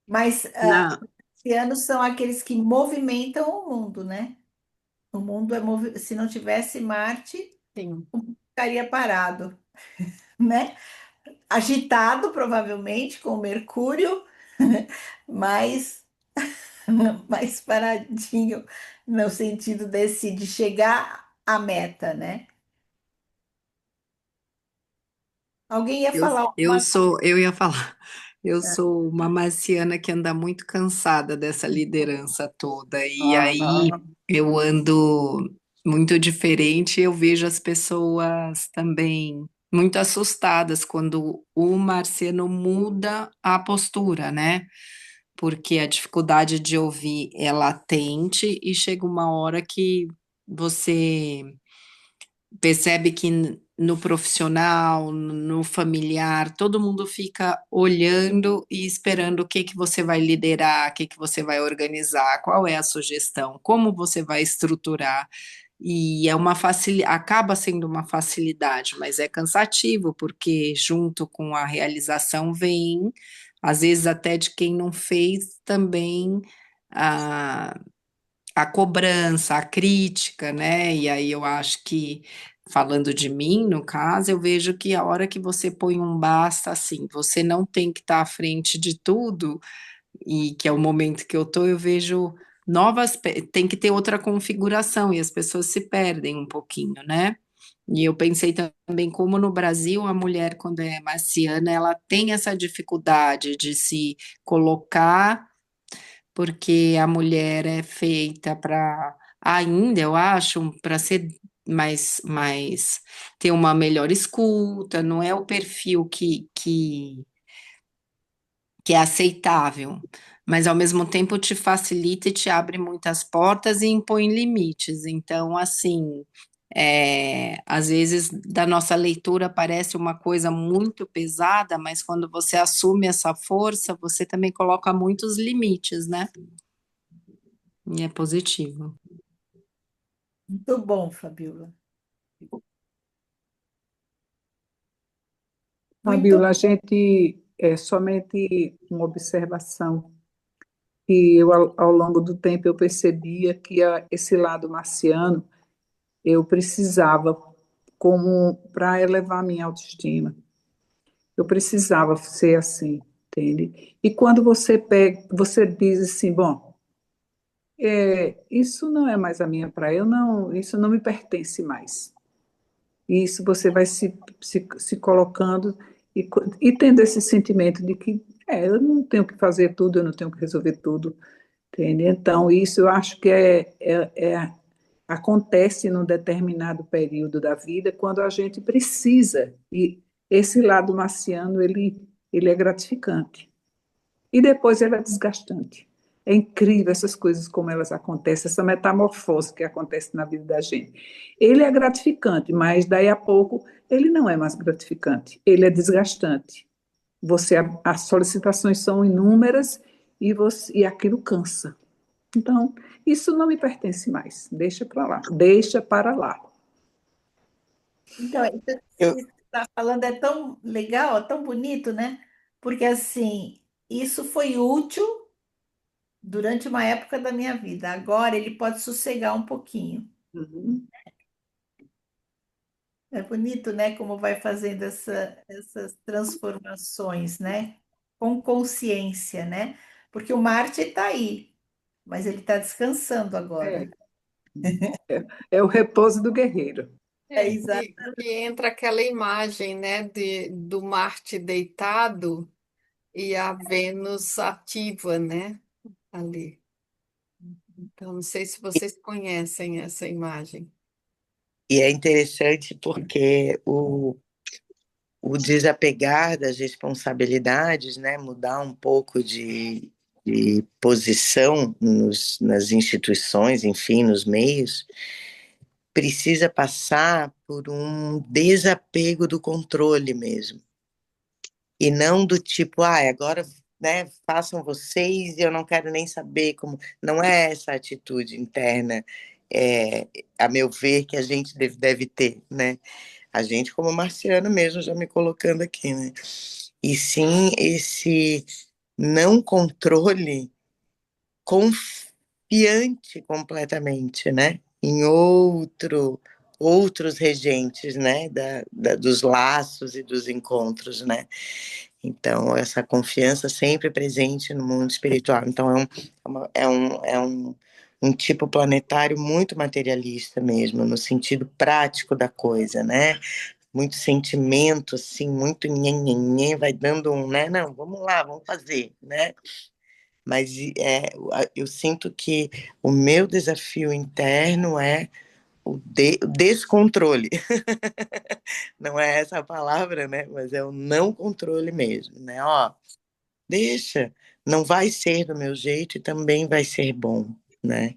Mas Na, marcianos são aqueles que movimentam o mundo, né? O mundo se não tivesse Marte, Sim. o mundo ficaria parado, né? Agitado, provavelmente, com Mercúrio, mas mais paradinho no sentido de chegar à meta, né? Alguém ia falar alguma Eu ia falar, eu sou uma marciana que anda muito cansada dessa liderança toda, e aí ah, eu ando muito diferente, eu vejo as pessoas também muito assustadas quando o marciano muda a postura, né? Porque a dificuldade de ouvir é latente e chega uma hora que você percebe que no profissional, no familiar, todo mundo fica olhando e esperando o que que você vai liderar, o que que você vai organizar, qual é a sugestão, como você vai estruturar. E acaba sendo uma facilidade, mas é cansativo, porque junto com a realização vem, às vezes até de quem não fez também a a cobrança, a crítica, né? E aí eu acho que, falando de mim, no caso, eu vejo que a hora que você põe um basta, assim, você não tem que estar à frente de tudo, e que é o momento que eu tô, eu vejo tem que ter outra configuração, e as pessoas se perdem um pouquinho, né? E eu pensei também como no Brasil a mulher, quando é marciana, ela tem essa dificuldade de se colocar, porque a mulher é feita para, ainda eu acho, para ser mais ter uma melhor escuta, não é o perfil que é aceitável, mas ao mesmo tempo te facilita e te abre muitas portas e impõe limites. Então, assim, às vezes da nossa leitura parece uma coisa muito pesada, mas quando você assume essa força, você também coloca muitos limites, né? E é positivo. Muito bom, Fabiola. Muito Fabiola, a gente é somente uma observação que eu, ao longo do tempo, eu percebia que esse lado marciano eu precisava como para elevar minha autoestima. Eu precisava ser assim, entende? E quando você pega, você diz assim, bom, isso não é mais a minha praia, isso não me pertence mais. E isso você vai se colocando e tendo esse sentimento de que eu não tenho que fazer tudo, eu não tenho que resolver tudo, entende? Então, isso eu acho que acontece num determinado período da vida quando a gente precisa. E esse lado marciano, ele é gratificante. E depois ele é desgastante. É incrível essas coisas como elas acontecem, essa metamorfose que acontece na vida da gente. Ele é gratificante, mas daí a pouco ele não é mais gratificante, ele é desgastante. As solicitações são inúmeras e aquilo cansa. Então, isso não me pertence mais. Deixa para lá. Deixa para lá. Então, isso que Eu, você está falando é tão legal, é tão bonito, né? Porque assim, isso foi útil durante uma época da minha vida. Agora ele pode sossegar um pouquinho. Uhum. É bonito, né? Como vai fazendo essas transformações, né? Com consciência, né? Porque o Marte está aí, mas ele está descansando agora. É, é o repouso do guerreiro. É Que entra aquela imagem, né, do Marte deitado e a Vênus ativa, né, ali. Então, não sei se vocês conhecem essa imagem. e é interessante porque o desapegar das responsabilidades, né, mudar um pouco de posição nas instituições, enfim, nos meios, precisa passar por um desapego do controle mesmo. E não do tipo, agora, né, façam vocês e eu não quero nem saber como. Não é essa atitude interna, a meu ver, que a gente deve ter, né? A gente, como marciano mesmo, já me colocando aqui, né? E sim esse não controle confiante completamente, né? Em outros regentes, né? Dos laços e dos encontros, né? Então, essa confiança sempre presente no mundo espiritual. Então, é um tipo planetário muito materialista mesmo, no sentido prático da coisa, né? Muito sentimento, assim, muito nhenhenhen, vai dando um, né? Não, vamos lá, vamos fazer, né? Mas eu sinto que o meu desafio interno é o descontrole. Não é essa a palavra, né? Mas é o não controle mesmo, né? Ó, deixa, não vai ser do meu jeito e também vai ser bom, né?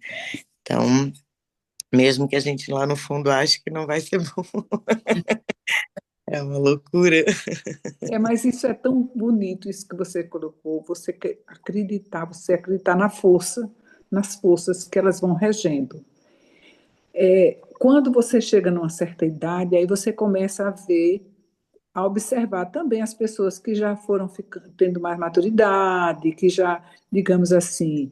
Então, mesmo que a gente lá no fundo ache que não vai ser bom, é uma loucura. Mas isso é tão bonito, isso que você colocou, você acreditar nas forças que elas vão regendo. Quando você chega numa certa idade, aí você começa a observar também as pessoas que já foram tendo mais maturidade, que já, digamos assim,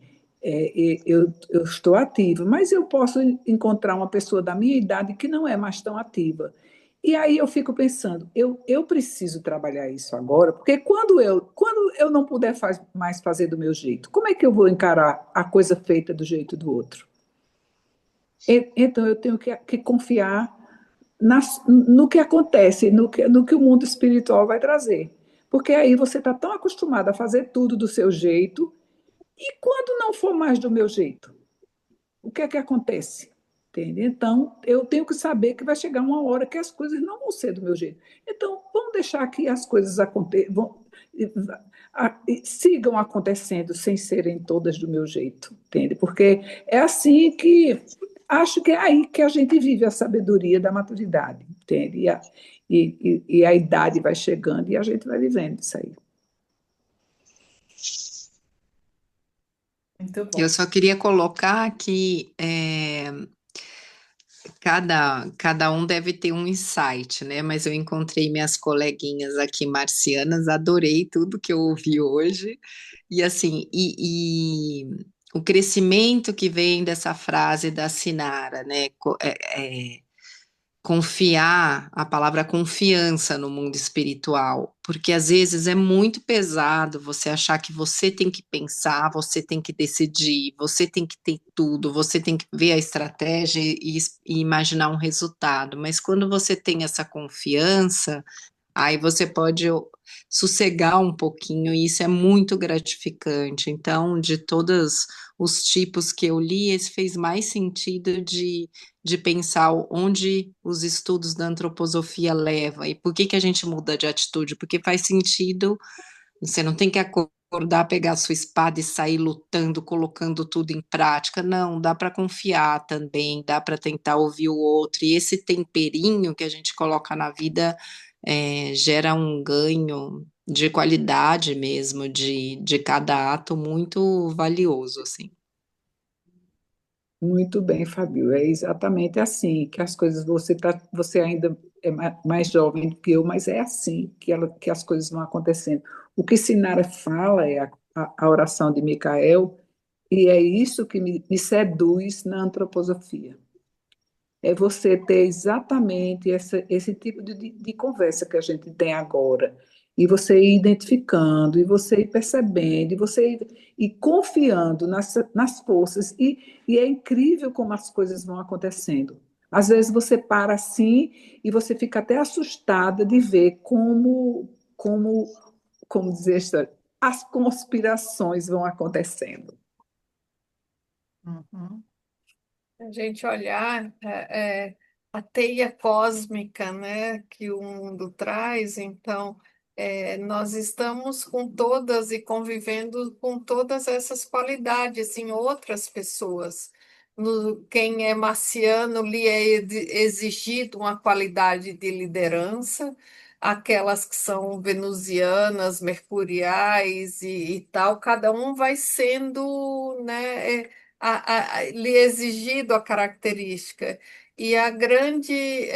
eu estou ativa, mas eu posso encontrar uma pessoa da minha idade que não é mais tão ativa. E aí eu fico pensando, eu preciso trabalhar isso agora, porque quando eu não puder mais fazer do meu jeito, como é que eu vou encarar a coisa feita do jeito do outro? Então eu tenho que confiar no que acontece, no que o mundo espiritual vai trazer. Porque aí você está tão acostumado a fazer tudo do seu jeito, e quando não for mais do meu jeito, o que é que acontece? Entende? Então, eu tenho que saber que vai chegar uma hora que as coisas não vão ser do meu jeito. Então, vamos deixar que as coisas aconteçam, sigam acontecendo sem serem todas do meu jeito, entende? Porque é assim que acho que é aí que a gente vive a sabedoria da maturidade, entende? E a idade vai chegando e a gente vai vivendo isso aí. Muito Eu bom. só queria colocar que cada um deve ter um insight, né? Mas eu encontrei minhas coleguinhas aqui marcianas, adorei tudo que eu ouvi hoje. E assim, o crescimento que vem dessa frase da Sinara, né? Confiar, a palavra confiança no mundo espiritual, porque às vezes é muito pesado você achar que você tem que pensar, você tem que decidir, você tem que ter tudo, você tem que ver a estratégia e imaginar um resultado, mas quando você tem essa confiança, aí você pode sossegar um pouquinho, e isso é muito gratificante. Então, de todos os tipos que eu li, esse fez mais sentido de pensar onde os estudos da antroposofia levam e por que que a gente muda de atitude, porque faz sentido, você não tem que acordar, pegar a sua espada e sair lutando, colocando tudo em prática, não, dá para confiar também, dá para tentar ouvir o outro, e esse temperinho que a gente coloca na vida gera um ganho de qualidade mesmo, de cada ato muito valioso, assim. Muito bem, Fabio. É exatamente assim que as coisas. Você ainda é mais jovem do que eu, mas é assim que as coisas vão acontecendo. O que Sinara fala é a oração de Micael, e é isso que me seduz na antroposofia. É você ter exatamente esse tipo de conversa que a gente tem agora. E você ir identificando, e você ir percebendo, e você ir confiando nas forças. E é incrível como as coisas vão acontecendo. Às vezes você para assim e você fica até assustada de ver como dizer, as conspirações vão acontecendo. Uhum. A gente olhar a teia cósmica, né, que o mundo traz, então nós estamos com todas e convivendo com todas essas qualidades em outras pessoas. Quem é marciano lhe é exigido uma qualidade de liderança, aquelas que são venusianas, mercuriais e tal, cada um vai sendo, né, lhe exigido a característica. E a grande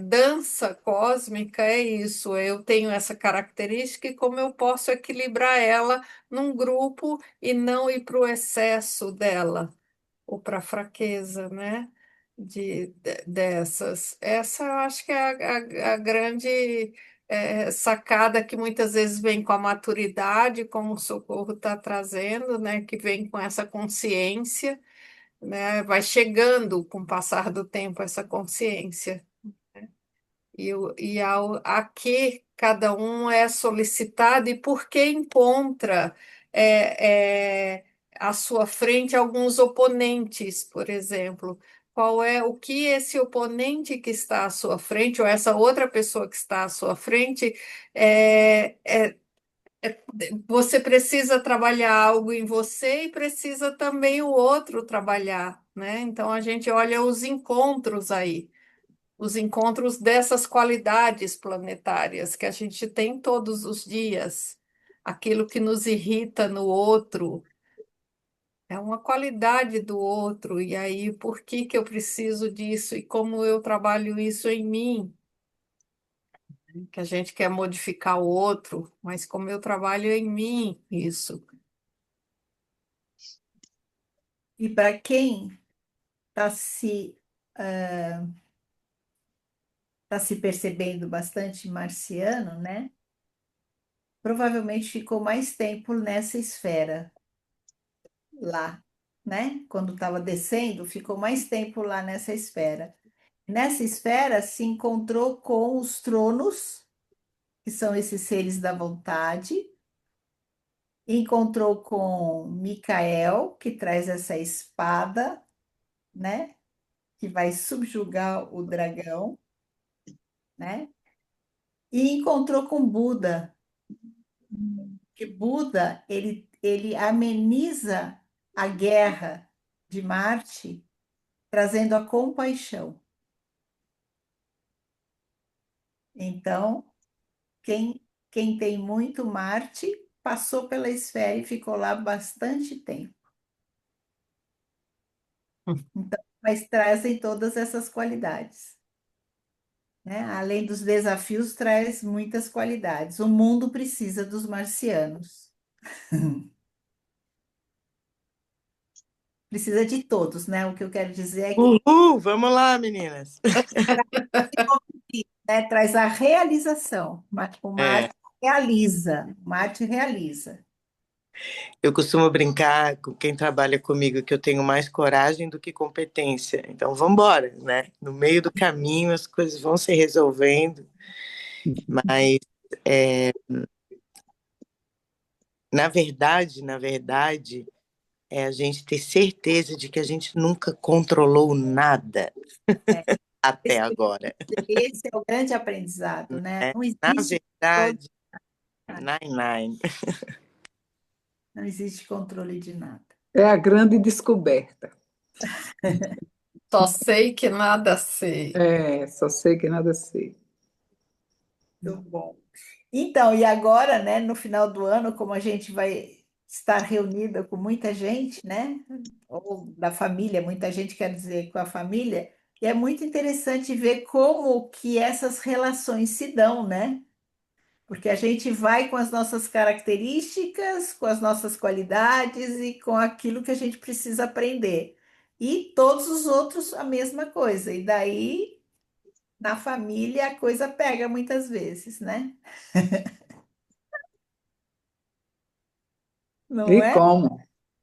dança cósmica é isso. Eu tenho essa característica e como eu posso equilibrar ela num grupo e não ir para o excesso dela ou para a fraqueza, né? Dessas. Essa eu acho que é a grande sacada que muitas vezes vem com a maturidade, como o Socorro está trazendo, né? Que vem com essa consciência, né? Vai chegando com o passar do tempo essa consciência. A que cada um é solicitado e por que encontra à sua frente alguns oponentes, por exemplo. Qual é o que esse oponente que está à sua frente, ou essa outra pessoa que está à sua frente, é, é, você precisa trabalhar algo em você e precisa também o outro trabalhar, né? Então a gente olha os encontros aí, os encontros dessas qualidades planetárias que a gente tem todos os dias. Aquilo que nos irrita no outro é uma qualidade do outro, e aí por que que eu preciso disso e como eu trabalho isso em mim? Que a gente quer modificar o outro, mas como eu trabalho em mim isso. E para quem está se percebendo bastante marciano, né? Provavelmente ficou mais tempo nessa esfera lá, né? Quando estava descendo, ficou mais tempo lá nessa esfera. Nessa esfera se encontrou com os tronos, que são esses seres da vontade, encontrou com Micael, que traz essa espada, né? Que vai subjugar o dragão, né? E encontrou com Buda, que Buda, ele ameniza a guerra de Marte, trazendo a compaixão. Então, quem tem muito Marte passou pela esfera e ficou lá bastante tempo. Então, mas trazem todas essas qualidades, né? Além dos desafios, traz muitas qualidades. O mundo precisa dos marcianos. Precisa de todos, né? O que eu quero dizer é que Uhul, vamos lá, meninas. né, traz a realização. O É, Marte realiza, o Marte realiza. eu costumo brincar com quem trabalha comigo que eu tenho mais coragem do que competência. Então, vamos embora, né? No meio do caminho as coisas vão se resolvendo, mas na verdade, é a gente ter certeza de que a gente nunca controlou nada É, até esse, agora. esse é o grande aprendizado, né? Né? Não Na existe controle, verdade, nine, nine. não existe controle de nada. É a grande descoberta. Só sei que nada sei. É, só sei que nada sei. Muito bom. Então, e agora, né, no final do ano, como a gente vai estar reunida com muita gente, né, ou da família, muita gente quer dizer com a família, e é muito interessante ver como que essas relações se dão, né? Porque a gente vai com as nossas características, com as nossas qualidades e com aquilo que a gente precisa aprender. E todos os outros a mesma coisa. E daí, na família, a coisa pega muitas vezes, né? Não E é? como?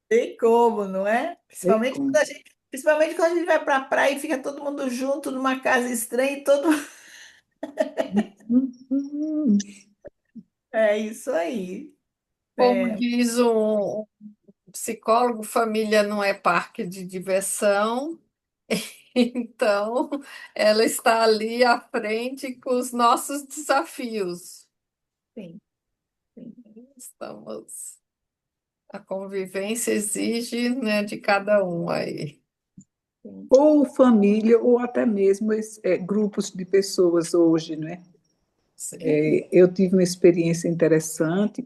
Tem como, não é? E como? Principalmente quando a gente vai para a praia e fica todo mundo junto numa casa estranha e todo. Hum. É isso aí. Como É, diz um psicólogo, família não é parque de diversão, então ela está ali à frente com os nossos desafios. sim, sim, Estamos, a convivência exige, né, de cada um aí. sim. Ou família, ou até mesmo grupos de pessoas hoje, não é? Sim. Eu tive uma experiência interessante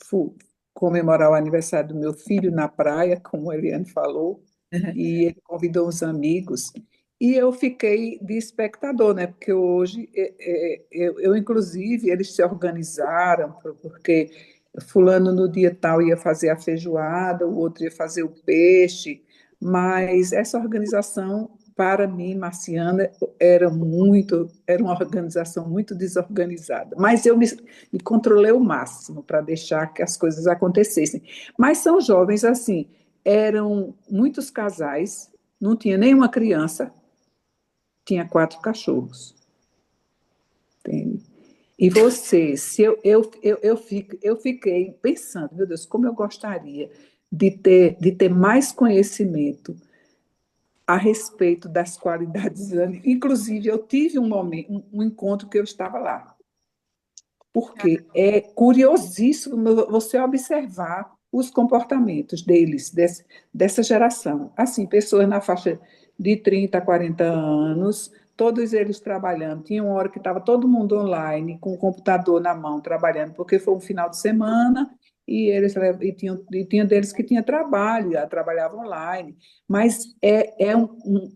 fu- comemorar o aniversário do meu filho na praia, como a Eliane falou, e ele convidou uns amigos, e eu fiquei de espectador, né? Porque hoje, inclusive, eles se organizaram, porque fulano no dia tal ia fazer a feijoada, o outro ia fazer o peixe, mas essa organização, para mim, Marciana, era uma organização muito desorganizada. Mas me controlei o máximo para deixar que as coisas acontecessem. Mas são jovens assim, eram muitos casais, não tinha nenhuma criança, tinha 4 cachorros. Entende? E você, se eu fiquei pensando, meu Deus, como eu gostaria de ter mais conhecimento a respeito das qualidades. Inclusive, eu tive um momento, um encontro que eu estava lá, porque é curiosíssimo você observar os comportamentos deles, dessa geração. Assim, pessoas na faixa de 30 a 40 anos, todos eles trabalhando. Tinha uma hora que estava todo mundo online, com o computador na mão, trabalhando, porque foi um final de semana e tinha deles que tinha trabalho, já trabalhava online. Mas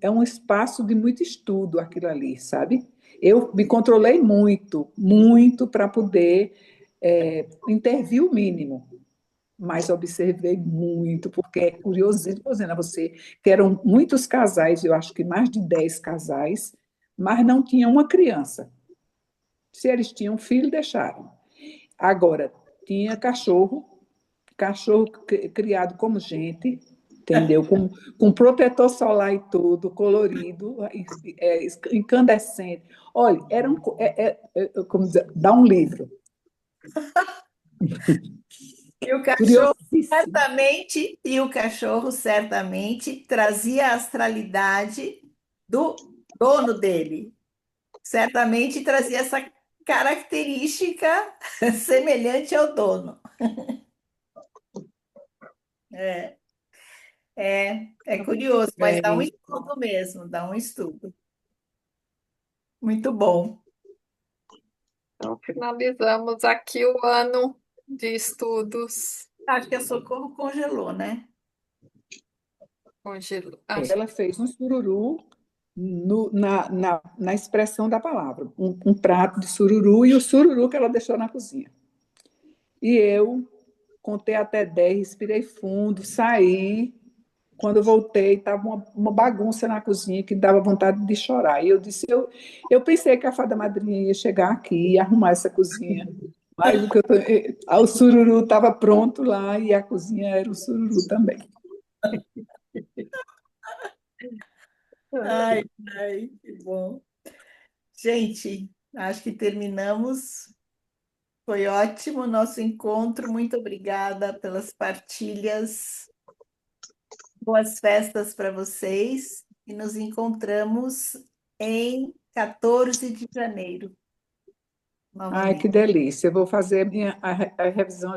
é um espaço de muito estudo aquilo ali, sabe? Eu me controlei muito, muito para poder intervir o mínimo, mas observei muito, porque é curioso, dizendo a você que eram muitos casais, eu acho que mais de 10 casais, mas não tinha uma criança. Se eles tinham filho, deixaram. Agora, tinha cachorro criado como gente, entendeu? Com protetor solar e tudo, colorido, incandescente. Olha, era como dizer, dá um livro. E o cachorro Curiosíssimo. o cachorro certamente trazia a astralidade do dono dele. Certamente trazia essa característica semelhante ao dono. É, é curioso, mas dá um É, estudo mesmo, dá um estudo. Muito bom. Então, finalizamos aqui o ano de estudos. Acho que a Socorro congelou, né? ela fez um sururu na expressão da palavra, um prato de sururu e o sururu que ela deixou na cozinha. E eu contei até 10, respirei fundo, saí. Quando eu voltei, estava uma bagunça na cozinha que dava vontade de chorar. E eu disse, eu pensei que a fada madrinha ia chegar aqui e arrumar essa cozinha. Mas o sururu estava pronto lá e a cozinha era o sururu também. Ai, ai, que bom. Gente, acho que terminamos. Foi ótimo o nosso encontro. Muito obrigada pelas partilhas. Boas festas para vocês. E nos encontramos em 14 de janeiro, Ai, que novamente. delícia. Eu vou fazer a revisão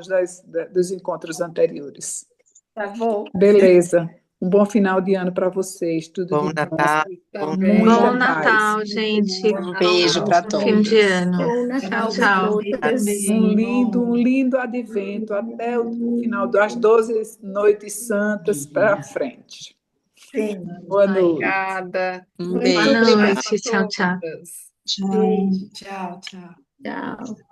dos encontros anteriores. Tá bom? Beleza. Um bom final de ano para vocês. Tudo Bom de bom. Natal, bom Também. Bom Muita paz. Natal, gente. Um beijo para Bom fim de todos. ano. Bom Tchau, Natal para tchau. todas. Um lindo advento até o final das 12 noites santas para frente. Sim. Boa noite. Obrigada. Um Muito Boa beijo. obrigada. noite. Tchau, tchau. Todas. Beijo. Tchau, tchau. Tchau.